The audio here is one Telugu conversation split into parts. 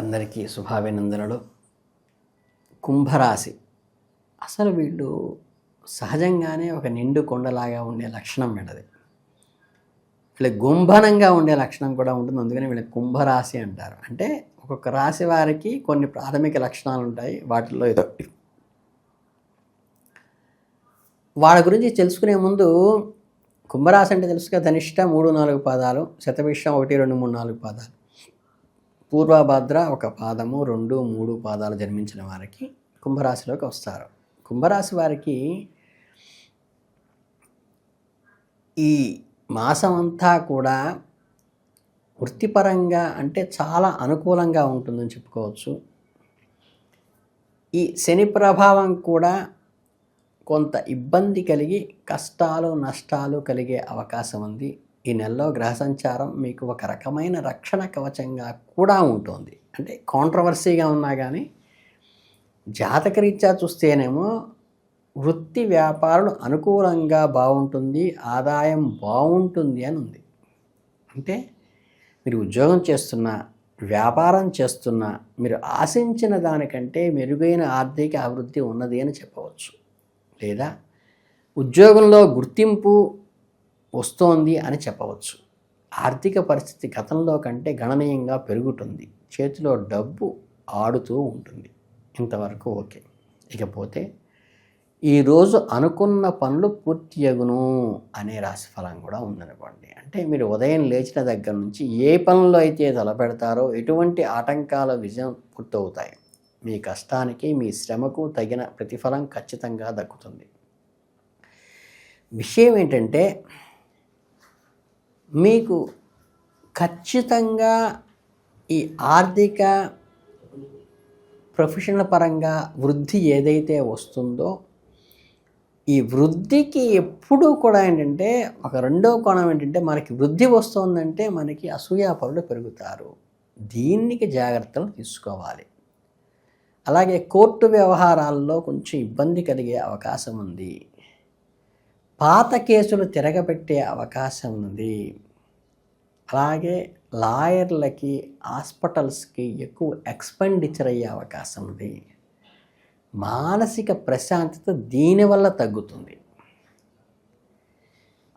అందరికీ శుభాభినందనలు. కుంభరాశి అసలు వీళ్ళు సహజంగానే ఒక నిండు కొండలాగా ఉండే లక్షణం వీళ్ళది. వీళ్ళకి గుంభనంగా ఉండే లక్షణం కూడా ఉంటుంది. అందుకని వీళ్ళకి కుంభరాశి అంటారు. అంటే ఒక్కొక్క రాశి వారికి కొన్ని ప్రాథమిక లక్షణాలు ఉంటాయి. వాటిల్లో ఏదో వాళ్ళ గురించి తెలుసుకునే ముందు కుంభరాశి అంటే తెలుసుగా, ధనిష్ట 3-4 పాదాలు, శతభిషం 1-2-3-4 పాదాలు, పూర్వభద్ర 1 పాదము, 2-3 పాదాలు జన్మించిన వారికి కుంభరాశిలోకి వస్తారు. కుంభరాశి వారికి ఈ మాసం అంతా కూడా వృత్తిపరంగా అంటే చాలా అనుకూలంగా ఉంటుందని చెప్పుకోవచ్చు. ఈ శని ప్రభావం కూడా కొంత ఇబ్బంది కలిగి కష్టాలు నష్టాలు కలిగే అవకాశం ఉంది. ఈ నెలలో గ్రహ సంచారం మీకు ఒక రకమైన రక్షణ కవచంగా కూడా ఉంటుంది. అంటే కాంట్రవర్సీగా ఉన్నా కానీ జాతకరీత్యా చూస్తేనేమో వృత్తి వ్యాపారాలు అనుకూలంగా బాగుంటుంది, ఆదాయం బాగుంటుంది అని ఉంది. అంటే మీరు ఉద్యోగం చేస్తున్నా, వ్యాపారం చేస్తున్నా, మీరు ఆశించిన దానికంటే మెరుగైన ఆర్థిక అభివృద్ధి ఉన్నది అని చెప్పవచ్చు. లేదా ఉద్యోగంలో గుర్తింపు వస్తోంది అని చెప్పవచ్చు. ఆర్థిక పరిస్థితి గతంలో కంటే గణనీయంగా పెరుగుతుంది. చేతిలో డబ్బు ఆడుతూ ఉంటుంది. ఇంతవరకు ఓకే. ఇకపోతే ఈరోజు అనుకున్న పనులు పూర్తియగును అనే రాశిఫలం కూడా ఉందనుకోండి. అంటే మీరు ఉదయం లేచిన దగ్గర నుంచి ఏ పనులు అయితే తలపెడతారో ఎటువంటి ఆటంకాల విజయం పూర్తవుతాయి. మీ కష్టానికి మీ శ్రమకు తగిన ప్రతిఫలం ఖచ్చితంగా దక్కుతుంది. విషయం ఏంటంటే మీకు ఖచ్చితంగా ఈ ఆర్థిక ప్రొఫెషనల్ పరంగా వృద్ధి ఏదైతే వస్తుందో ఈ వృద్ధికి ఎప్పుడూ కూడా ఏంటంటే ఒక రెండో కోణం ఏంటంటే మనకి వృద్ధి వస్తుందంటే మనకి అసూయాపరులు పెరుగుతారు. దీనికి జాగ్రత్తలు తీసుకోవాలి. అలాగే కోర్టు వ్యవహారాల్లో కొంచెం ఇబ్బంది కలిగే అవకాశం ఉంది. పాత కేసులు తిరగబెట్టే అవకాశం ఉంది. అలాగే లాయర్లకి హాస్పిటల్స్కి ఎక్కువ ఎక్స్పెండిచర్ అయ్యే అవకాశం ఉంది. మానసిక ప్రశాంతత దీనివల్ల తగ్గుతుంది.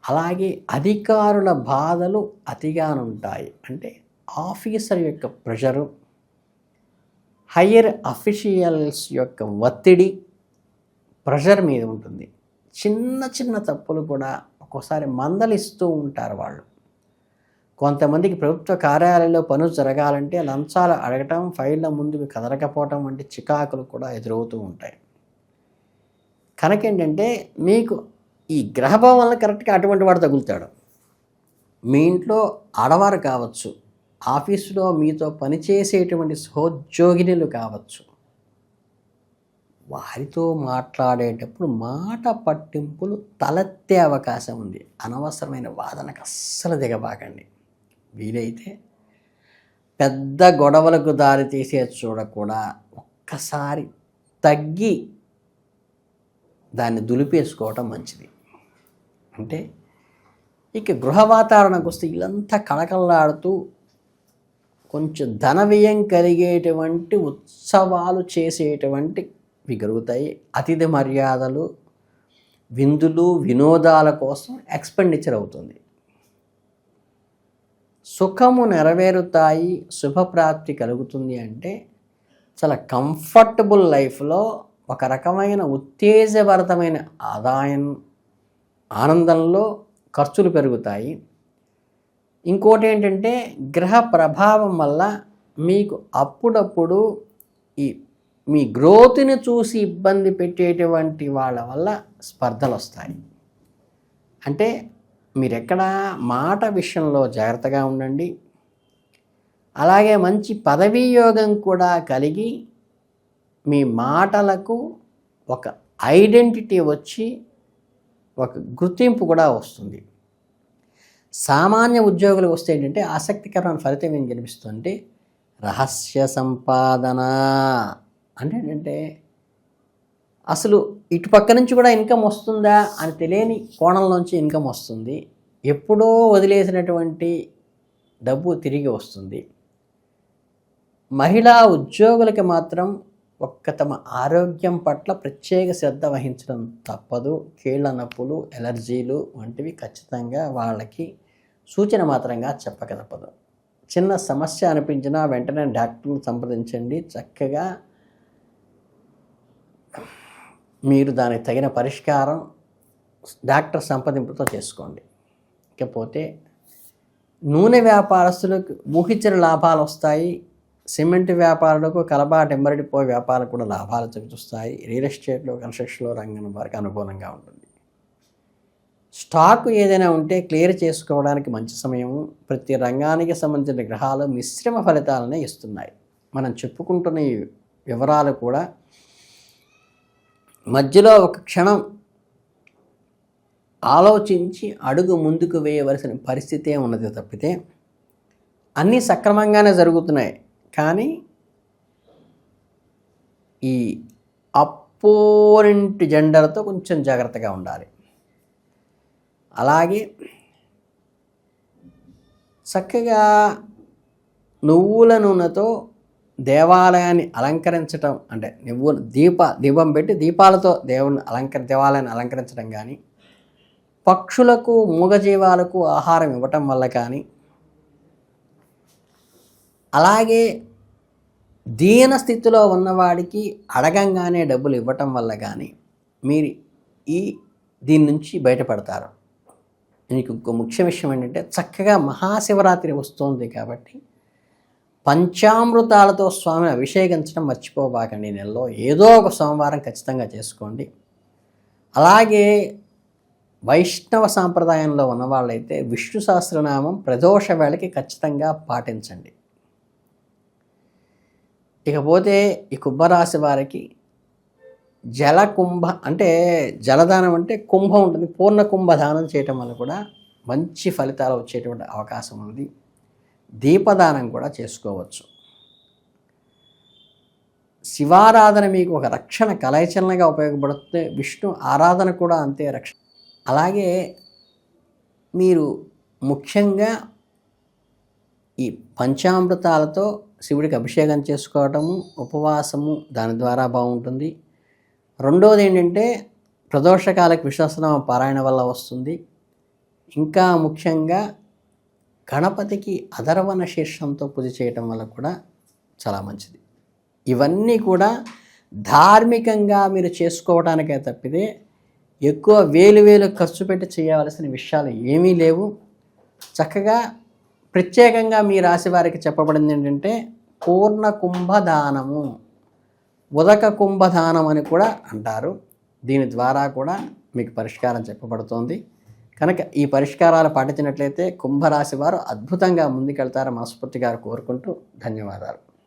అలాగే అధికారుల బాధలు అతిగానుంటాయి. అంటే ఆఫీసర్ యొక్క ప్రెషరు, హయ్యర్ అఫీషియల్స్ యొక్క ఒత్తిడి ప్రెషర్ మీద ఉంటుంది. చిన్న చిన్న తప్పులు కూడా ఒక్కోసారి మందలిస్తూ ఉంటారు వాళ్ళు. కొంతమందికి ప్రభుత్వ కార్యాలయంలో పనులు జరగాలంటే లంచాలు అడగటం, ఫైళ్ళ ముందుకు కదలకపోవటం వంటి చికాకులు కూడా ఎదురవుతూ ఉంటాయి. కనుక ఏంటంటే మీకు ఈ గ్రహభావం వల్ల కరెక్ట్గా అటువంటి వాడు తగులుతాడు. మీ ఇంట్లో ఆడవారు కావచ్చు, ఆఫీసులో మీతో పనిచేసేటువంటి సహోద్యోగినులు కావచ్చు, వారితో మాట్లాడేటప్పుడు మాట పట్టింపులు తలెత్తే అవకాశం ఉంది. అనవసరమైన వాదనకు అస్సలు దిగబాకండి. వీలైతే పెద్ద గొడవలకు దారి తీసే చూడకుండా ఒక్కసారి తగ్గి దాన్ని దులిపేసుకోవటం మంచిది. అంటే ఇక గృహ వాతావరణకు వస్తే ఇల్లంతా కళకళలాడుతూ కొంచెం ధన వ్యయం కలిగేటువంటి ఉత్సవాలు చేసేటువంటివి జరుగుతాయి. అతిథి మర్యాదలు, విందులు, వినోదాల కోసం ఎక్స్పెండిచర్ అవుతుంది. సుఖము నెరవేరుతాయి, శుభప్రాప్తి కలుగుతుంది. అంటే చాలా కంఫర్టబుల్ లైఫ్లో ఒక రకమైన ఉత్తేజభరితమైన ఆదాయం, ఆనందంలో ఖర్చులు పెరుగుతాయి. ఇంకోటి ఏంటంటే గ్రహ ప్రభావం వల్ల మీకు అప్పుడప్పుడు మీ గ్రోత్ని చూసి ఇబ్బంది పెట్టేటువంటి వాళ్ళ వల్ల స్పర్ధలు వస్తాయి. అంటే మీరు ఎక్కడ మాట విషయంలో జాగ్రత్తగా ఉండండి. అలాగే మంచి పదవీ యోగం కూడా కలిగి మీ మాటలకు ఒక ఐడెంటిటీ వచ్చి ఒక గుర్తింపు కూడా వస్తుంది. సామాన్య ఉద్యోగులు వస్తే ఏంటంటే ఆసక్తికరమైన ఫలితం ఏం కనిపిస్తుంది? రహస్య సంపాదన. అంటే ఏంటంటే అసలు ఇటుపక్క నుంచి కూడా ఇన్కమ్ వస్తుందా అని తెలియని కోణంలోంచి ఇన్కమ్ వస్తుంది. ఎప్పుడో వదిలేసినటువంటి డబ్బు తిరిగి వస్తుంది. మహిళా ఉద్యోగులకి మాత్రం తమ ఆరోగ్యం పట్ల ప్రత్యేక శ్రద్ధ వహించడం తప్పదు. కీళ్ళ నొప్పులు, ఎలర్జీలు వంటివి ఖచ్చితంగా వాళ్ళకి సూచన మాత్రంగా చెప్పక తప్పదు. చిన్న సమస్య అనిపించినా వెంటనే డాక్టర్ని సంప్రదించండి. చక్కగా మీరు దానికి తగిన పరిష్కారం డాక్టర్ సంప్రదింపుతో చేసుకోండి. ఇకపోతే నూనె వ్యాపారస్తులకు ఊహించిన లాభాలు వస్తాయి. సిమెంట్ వ్యాపారులకు కలబాటెంబడిపోయే వ్యాపారాలకు కూడా లాభాలు చూస్తాయి. రియల్ ఎస్టేట్లో, కన్స్ట్రక్షన్లో రంగం వారికి అనుకూలంగా ఉంటుంది. స్టాక్ ఏదైనా ఉంటే క్లియర్ చేసుకోవడానికి మంచి సమయం. ప్రతి రంగానికి సంబంధించిన గ్రహాలు మిశ్రమ ఫలితాలనే ఇస్తున్నాయి. మనం చెప్పుకుంటున్న ఈ వివరాలు కూడా మధ్యలో ఒక క్షణం ఆలోచించి అడుగు ముందుకు వేయవలసిన పరిస్థితే ఉన్నది తప్పితే అన్నీ సక్రమంగానే జరుగుతున్నాయి. కానీ ఈ అపోనెంట్ జెండర్తో కొంచెం జాగ్రత్తగా ఉండాలి. అలాగే చక్కగా నువ్వుల నూనెతో దేవాలయాన్ని అలంకరించడం, అంటే దీపం పెట్టి దీపాలతో దేవాలయాన్ని అలంకరించడం కానీ, పక్షులకు, మూగజీవాలకు ఆహారం ఇవ్వటం వల్ల కానీ, అలాగే దీన స్థితిలో ఉన్నవాడికి అడగంగానే డబ్బులు ఇవ్వటం వల్ల కానీ మీరు దీని నుంచి బయటపడతారు. మీకు ఇంకో ముఖ్య విషయం ఏంటంటే, చక్కగా మహాశివరాత్రి వస్తుంది కాబట్టి పంచామృతాలతో స్వామిని అభిషేకించడం మర్చిపోబాకండి. నెలలో ఏదో ఒక సోమవారం ఖచ్చితంగా చేసుకోండి. అలాగే వైష్ణవ సాంప్రదాయంలో ఉన్నవాళ్ళైతే విష్ణు సహస్రనామం ప్రదోష వేళకి ఖచ్చితంగా పాటించండి. ఇకపోతే ఈ కుంభరాశి వారికి జలకుంభ అంటే జలదానం అంటే కుంభం ఉంటుంది. పూర్ణ కుంభదానం చేయటం వల్ల కూడా మంచి ఫలితాలు వచ్చేటువంటి అవకాశం ఉంది. దీపదానం కూడా చేసుకోవచ్చు. శివారాధన మీకు ఒక రక్షణ కలయచలనగా ఉపయోగపడుతుంది. విష్ణు ఆరాధన కూడా అంతే రక్షణ. అలాగే మీరు ముఖ్యంగా ఈ పంచామృతాలతో శివుడికి అభిషేకం చేసుకోవటము, ఉపవాసము దాని ద్వారా బాగుంటుంది. రెండోది ఏంటంటే ప్రదోషకాలకు విశ్వసనామ పారాయణ వల్ల వస్తుంది. ఇంకా ముఖ్యంగా గణపతికి అధర్వణ శీర్షంతో పూజ చేయటం వల్ల కూడా చాలా మంచిది. ఇవన్నీ కూడా ధార్మికంగా మీరు చేసుకోవడానికే తప్పితే ఎక్కువ వేలు ఖర్చు పెట్టి చేయవలసిన విషయాలు ఏమీ లేవు. చక్కగా ప్రత్యేకంగా మీ రాశి వారికి చెప్పబడింది ఏంటంటే పూర్ణ కుంభదానము, ఉదక కుంభదానం అని కూడా అంటారు. దీని ద్వారా కూడా మీకు పరిష్కారం చెప్పబడుతోంది. కనుక ఈ పరిష్కారాలు పాటించినట్లయితే కుంభరాశి వారు అద్భుతంగా ముందుకెళ్తారని మనస్ఫూర్తిగా కోరుకుంటూ ధన్యవాదాలు.